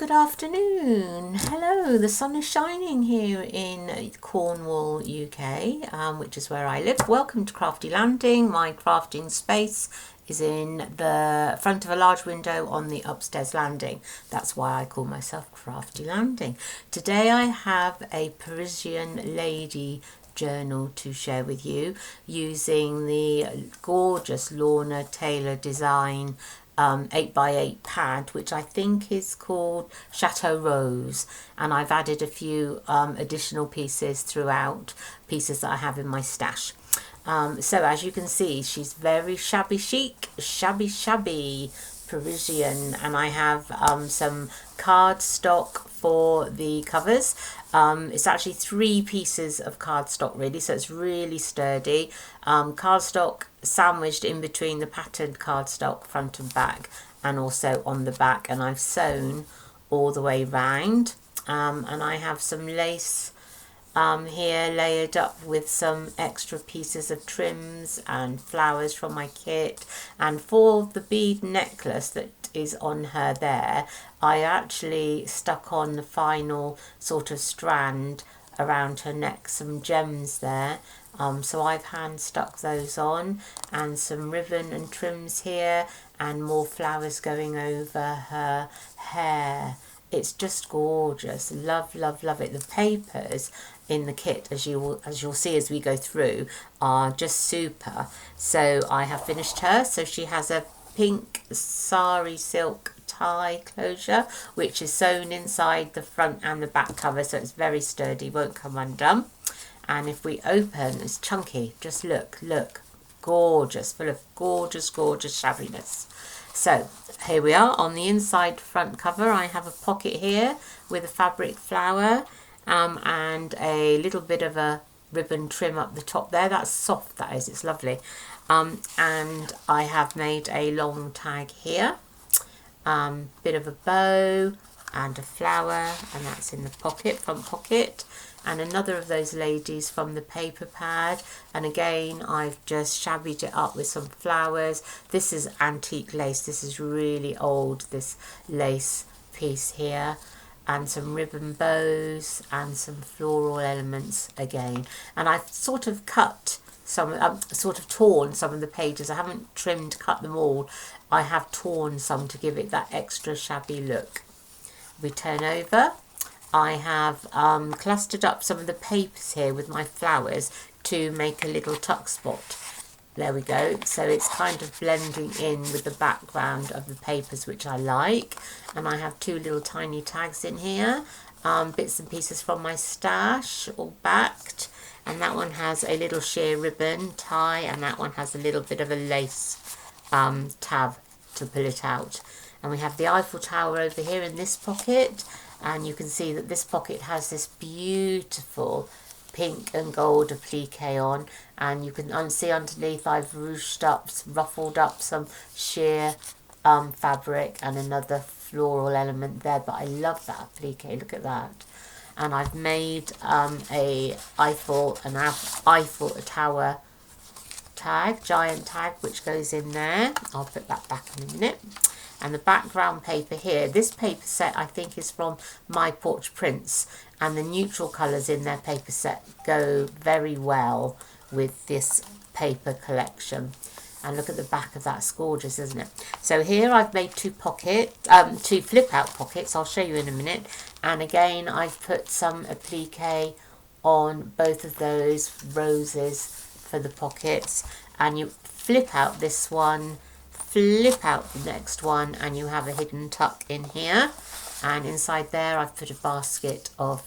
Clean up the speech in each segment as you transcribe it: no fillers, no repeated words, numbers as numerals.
Good afternoon. Hello, the sun is shining here in Cornwall, UK, which is where I live. Welcome to Crafty Landing. My crafting space is in the front of a large window on the upstairs landing. That's why I call myself Crafty Landing. Today I have a Parisian lady journal to share with you using the gorgeous Lorna Taylor design 8x8 pad, which I think is called Chateau Rose, and I've added a few additional pieces throughout, pieces that I have in my stash. So as you can see, she's very shabby chic, shabby Parisian, and I have some cardstock for the covers. It's actually 3 pieces of cardstock really, so it's really sturdy. Cardstock sandwiched in between the patterned cardstock front and back, and also on the back, and I've sewn all the way round. And I have some lace here layered up with some extra pieces of trims and flowers from my kit. And for the bead necklace that is on her there, I actually stuck on the final sort of strand around her neck, some gems there. So I've hand stuck those on, and some ribbon and trims here, and more flowers going over her hair. It's just gorgeous. Love it. The papers in the kit, as you'll see as we go through, are just super. So I have finished her. So she has a pink sari silk tie closure, which is sewn inside the front and the back cover, so it's very sturdy, won't come undone. And if we open, it's chunky. Just look, gorgeous, full of gorgeous shabbiness. So here we are on the inside front cover. I have a pocket here with a fabric flower and a little bit of a ribbon trim up the top there. That's soft, that is, it's lovely. And I have made a long tag here, bit of a bow and a flower, and that's in the pocket, front pocket. And another of those ladies from the paper pad, and again I've just shabbied it up with some flowers. This is antique lace, this is really old, this lace piece here, and some ribbon bows and some floral elements again. And I've sort of cut some, torn some of the pages. I haven't cut them all. I have torn some to give it that extra shabby look. We turn over. I have clustered up some of the papers here with my flowers to make a little tuck spot. There we go. So it's kind of blending in with the background of the papers, which I like. And I have 2 little tiny tags in here, bits and pieces from my stash, all backed. And that one has a little sheer ribbon tie, and that one has a little bit of a lace tab to pull it out. And we have the Eiffel Tower over here in this pocket. And you can see that this pocket has this beautiful pink and gold applique on, and you can see underneath I've ruffled up some sheer fabric and another floral element there, but I love that applique, look at that. And I've made a Eiffel Tower tag, giant tag, which goes in there. I'll put that back in a minute. And the background paper here, this paper set I think is from My Porch Prints, and the neutral colours in their paper set go very well with this paper collection. And look at the back of that, it's gorgeous, isn't it? So here I've made 2 flip out pockets, I'll show you in a minute. And again I've put some applique on both of those roses for the pockets, and you flip out this one, flip out the next one, and you have a hidden tuck in here. And inside there I've put a basket of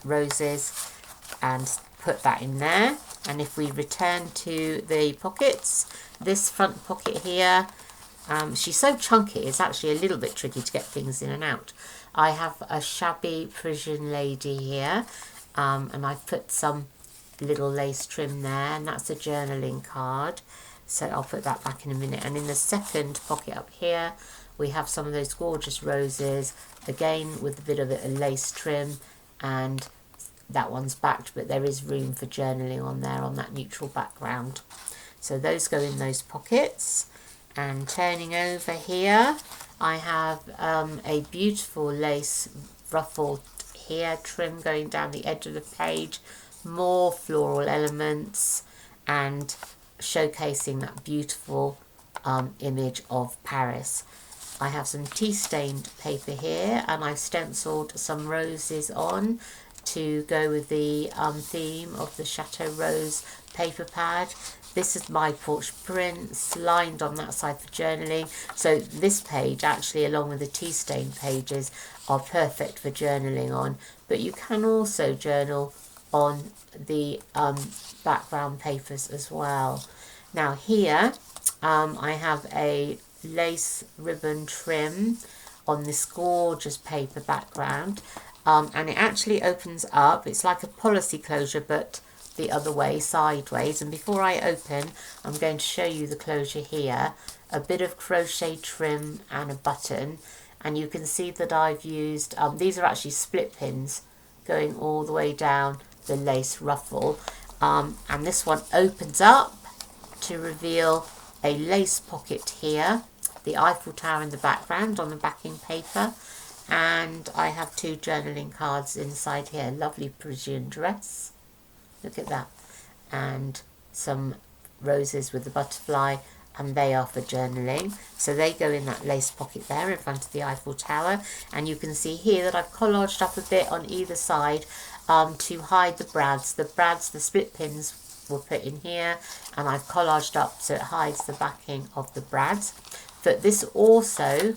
roses and put that in there. And if we return to the pockets, this front pocket here, she's so chunky it's actually a little bit tricky to get things in and out. I have a shabby Parisian lady here, and I've put some little lace trim there, and that's a journaling card. So I'll put that back in a minute. And in the second pocket up here, we have some of those gorgeous roses, again with a bit of a lace trim, and that one's backed, but there is room for journaling on there on that neutral background. So those go in those pockets. And turning over here, I have a beautiful lace ruffle here, trim going down the edge of the page, more floral elements and showcasing that beautiful image of Paris. I have some tea stained paper here, and I've stenciled some roses on to go with the theme of the Chateau Rose paper pad. This is my porch prints lined on that side for journaling. So this page actually, along with the tea stain pages, are perfect for journaling on. But you can also journal on the background papers as well. Now here I have a lace ribbon trim on this gorgeous paper background, and it actually opens up. It's like a policy closure but the other way, sideways. And before I open, I'm going to show you the closure here. A bit of crochet trim and a button, and you can see that I've used these are actually split pins going all the way down the lace ruffle, and this one opens up to reveal a lace pocket here, the Eiffel Tower in the background on the backing paper, and I have 2 journaling cards inside here. Lovely Parisian dress, look at that, and some roses with the butterfly, and they are for journaling. So they go in that lace pocket there in front of the Eiffel Tower, and you can see here that I've collaged up a bit on either side to hide the brads. The split pins were put in here, and I've collaged up so it hides the backing of the brads. But this also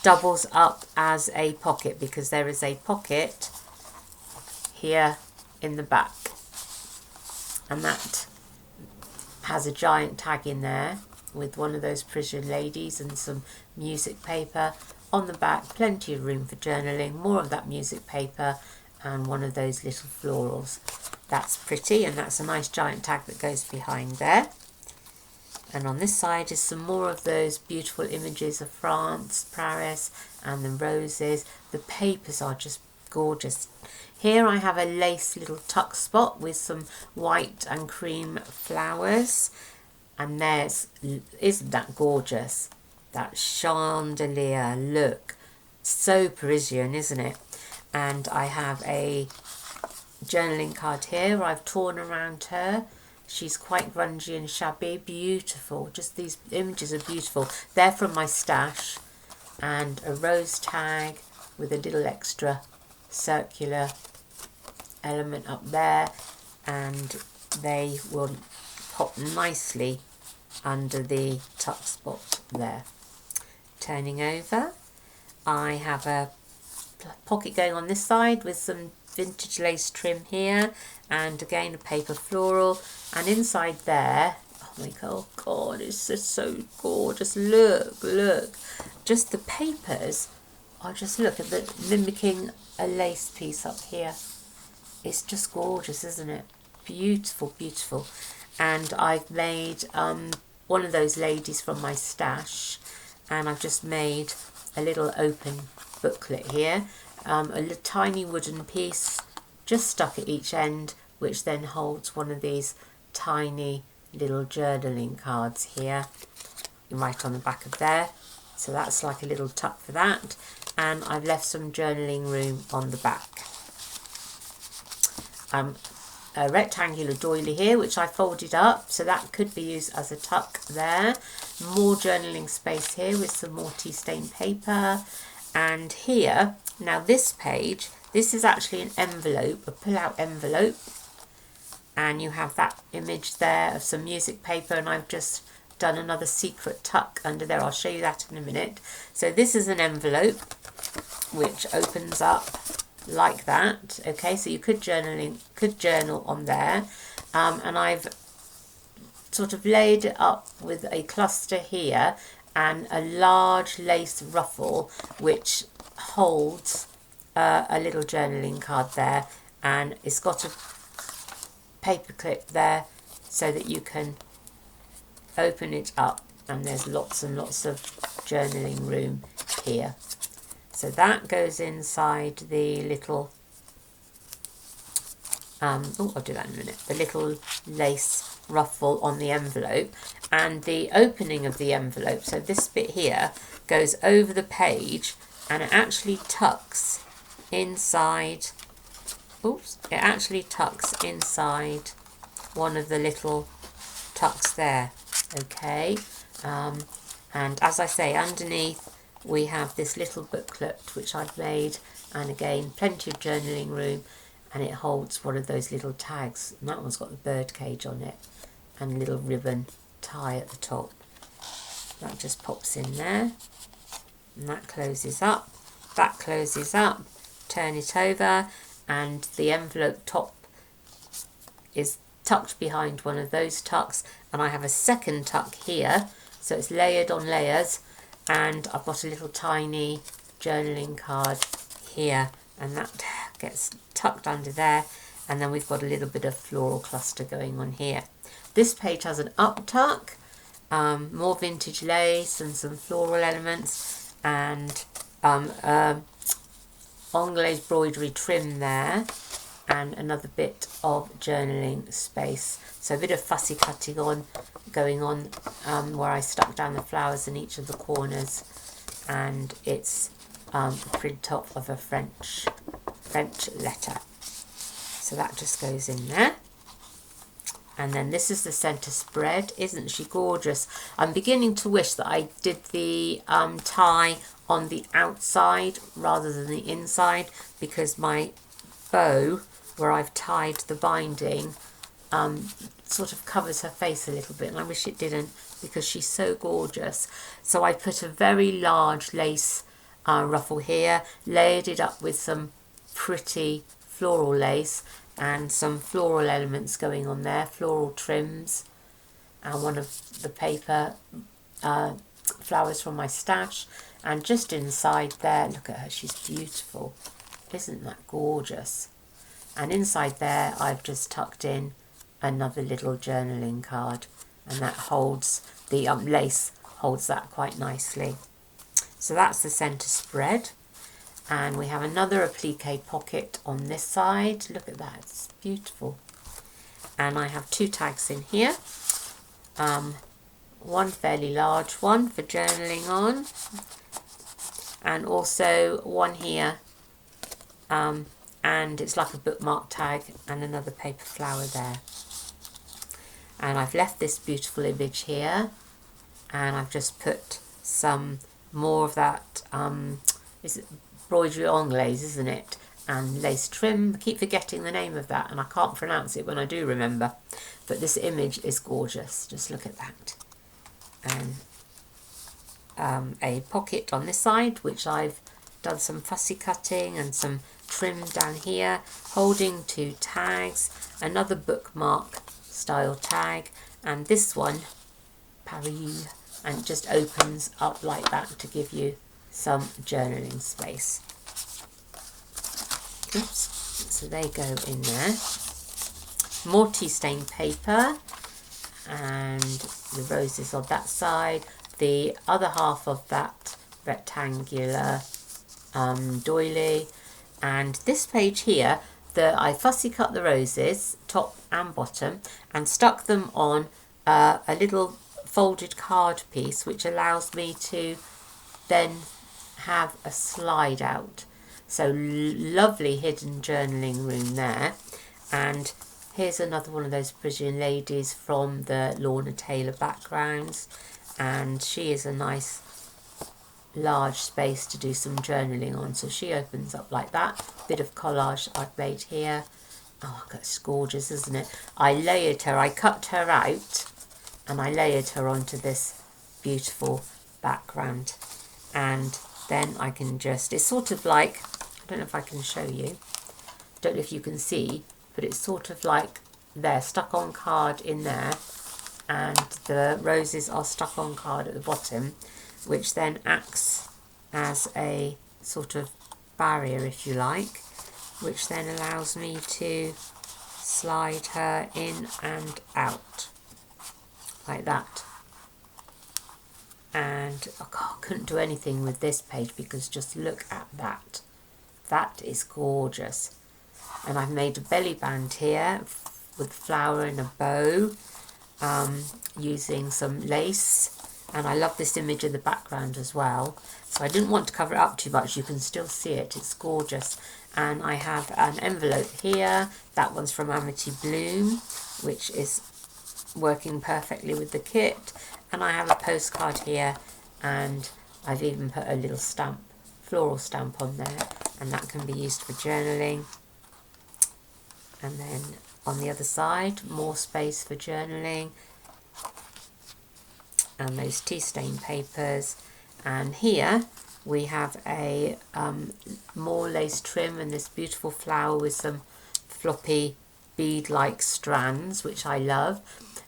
doubles up as a pocket, because there is a pocket here in the back, and that has a giant tag in there with one of those Parisian ladies and some music paper on the back. Plenty of room for journaling, more of that music paper, and one of those little florals. That's pretty, and that's a nice giant tag that goes behind there. And on this side is some more of those beautiful images of France, Paris, and the roses. The papers are just gorgeous. Here I have a lace little tuck spot with some white and cream flowers, and isn't that gorgeous? That chandelier look, so Parisian, isn't it? And I have a journaling card here where I've torn around her. She's quite grungy and shabby, beautiful. Just these images are beautiful. They're from my stash, and a rose tag with a little extra circular element up there, and they will pop nicely under the tuck spot there. Turning over, I have a pocket going on this side with some vintage lace trim here, and again a paper floral, and inside there, oh my god, it's just so gorgeous. Look, just the papers are just, look at the mimicking a lace piece up here. It's just gorgeous, isn't it? Beautiful, beautiful. And I've made one of those ladies from my stash, and I've just made a little open booklet here, a little tiny wooden piece just stuck at each end, which then holds one of these tiny little journaling cards here, right on the back of there. So that's like a little tuck for that, and I've left some journaling room on the back. A rectangular doily here, which I folded up, so that could be used as a tuck there. More journaling space here with some more tea stain paper. And here, now this page, this is actually an envelope, a pull-out envelope, and you have that image there of some music paper, and I've just done another secret tuck under there. I'll show you that in a minute. So this is an envelope which opens up like that. Okay, so you could journal on there, and I've sort of laid it up with a cluster here and a large lace ruffle which holds a little journaling card there, and it's got a paper clip there so that you can open it up, and there's lots and lots of journaling room here. So that goes inside the little, I'll do that in a minute, the little lace ruffle on the envelope, and the opening of the envelope, so this bit here goes over the page and it actually tucks inside, oops, it actually tucks inside one of the little tucks there, okay. And as I say, underneath we have this little booklet which I've made, and again plenty of journaling room, and it holds one of those little tags, and that one's got the bird cage on it and a little ribbon tie at the top. That just pops in there, and that closes up, that closes up, turn it over, and the envelope top is tucked behind one of those tucks, and I have a second tuck here, so it's layered on layers, and I've got a little tiny journaling card here, and that gets tucked under there, and then we've got a little bit of floral cluster going on here. This page has an up tuck, more vintage lace and some floral elements, and Anglaise embroidery trim there, and another bit of journaling space. So a bit of fussy cutting going on where I stuck down the flowers in each of the corners, and it's a print off of a French letter. So that just goes in there. And then this is the centre spread. Isn't she gorgeous? I'm beginning to wish that I did the tie on the outside rather than the inside, because my bow, where I've tied the binding, sort of covers her face a little bit, and I wish it didn't, because she's so gorgeous. So I put a very large lace ruffle here, layered it up with some pretty floral lace and some floral elements going on there, floral trims, and one of the paper flowers from my stash. And just inside there, look at her, she's beautiful. Isn't that gorgeous? And inside there I've just tucked in another little journaling card, and that holds the lace, holds that quite nicely. So that's the centre spread. And we have another applique pocket on this side. Look at that, it's beautiful. And I have two tags in here. One fairly large one for journaling on, and also one here, and it's like a bookmark tag, and another paper flower there. And I've left this beautiful image here, and I've just put some more of that, is it embroidery anglaise, isn't it? And lace trim. I keep forgetting the name of that, and I can't pronounce it when I do remember. But this image is gorgeous. Just look at that. And a pocket on this side, which I've done some fussy cutting and some trim down here, holding two tags, another bookmark style tag, and this one, Paris, and it just opens up like that to give you some journaling space. Oops, so they go in there. More tea stain paper, and the roses on that side, the other half of that rectangular doily, and this page here, I fussy cut the roses top and bottom and stuck them on a little folded card piece, which allows me to then have a slide out. So lovely hidden journaling room there. And here's another one of those Parisian ladies from the Lorna Taylor backgrounds, and she is a nice large space to do some journaling on, so she opens up like that. Bit of collage I've made here. Oh, that's gorgeous, isn't it? I layered her, I cut her out and I layered her onto this beautiful background, and then I can just, it's sort of like, I don't know if I can show you, don't know if you can see, but it's sort of like they're stuck on card in there, and the roses are stuck on card at the bottom, which then acts as a sort of barrier, if you like, which then allows me to slide her in and out like that. And I couldn't do anything with this page, because just look at that. That is gorgeous. And I've made a belly band here with flower and a bow, using some lace, and I love this image in the background as well, so I didn't want to cover it up too much. You can still see it, it's gorgeous. And I have an envelope here, that one's from Amity Bloom, which is working perfectly with the kit, and I have a postcard here, and I've even put a little stamp, floral stamp on there, and that can be used for journaling. And then on the other side, more space for journaling, and those tea stain papers. And here we have a more lace trim and this beautiful flower with some floppy bead-like strands, which I love.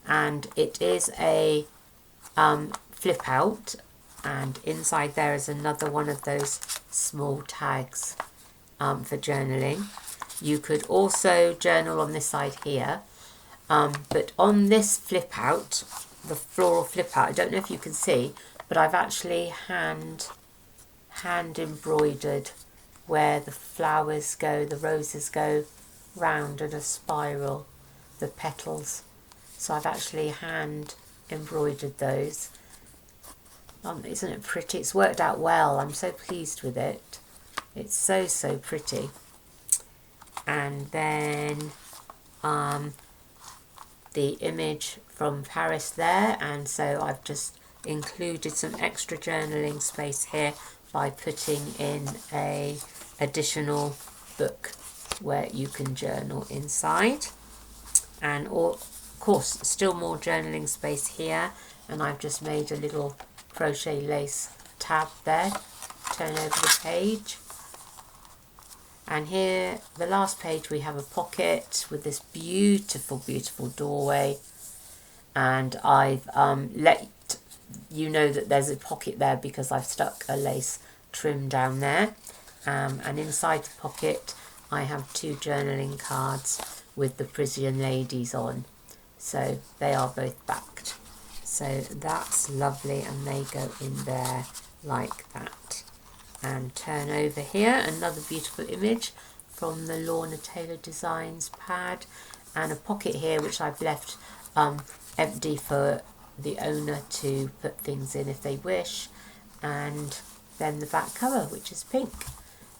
And it is a flip out, and inside there is another one of those small tags for journaling. You could also journal on this side here, but on this flip out, the floral flip out, I don't know if you can see, but I've actually hand embroidered where the flowers go, the roses go round in a spiral, the petals. So I've actually hand embroidered those. Isn't it pretty? It's worked out well. I'm so pleased with it. It's so pretty. And then the image from Paris there, and so I've just included some extra journaling space here by putting in a additional book where you can journal inside. And of course still more journaling space here, and I've just made a little crochet lace tab there. Turn over the page, and here the last page we have a pocket with this beautiful doorway, and I've let you know that there's a pocket there because I've stuck a lace trim down there, and inside the pocket I have 2 journaling cards with the Parisian ladies on, so they are both backed. So that's lovely, and they go in there like that. And turn over here, another beautiful image from the Lorna Taylor Designs pad, and a pocket here which I've left empty for the owner to put things in if they wish, and then the back cover, which is pink.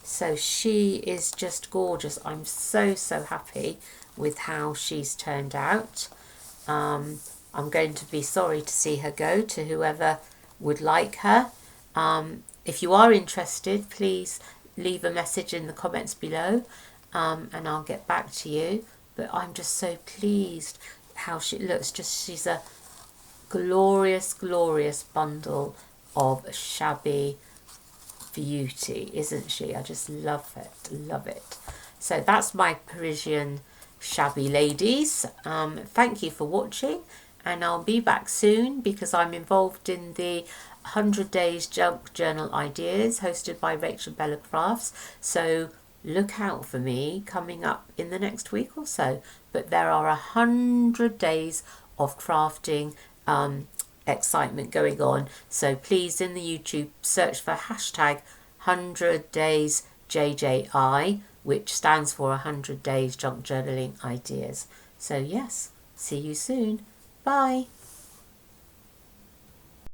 So she is just gorgeous. I'm so happy with how she's turned out. I'm going to be sorry to see her go, to whoever would like her. If you are interested, please leave a message in the comments below, and I'll get back to you. But I'm just so pleased how she looks. She's a glorious bundle of shabby beauty, isn't she? I just love it. So that's my Parisian shabby ladies. Thank you for watching, and I'll be back soon because I'm involved in the 100 Days Junk Journal Ideas hosted by Rachel Bella Crafts, so look out for me coming up in the next week or so. But there are 100 days of crafting excitement going on, so please, in the YouTube, search for hashtag 100 Days JJI, which stands for 100 Days Junk Journaling Ideas. So yes, see you soon. Bye.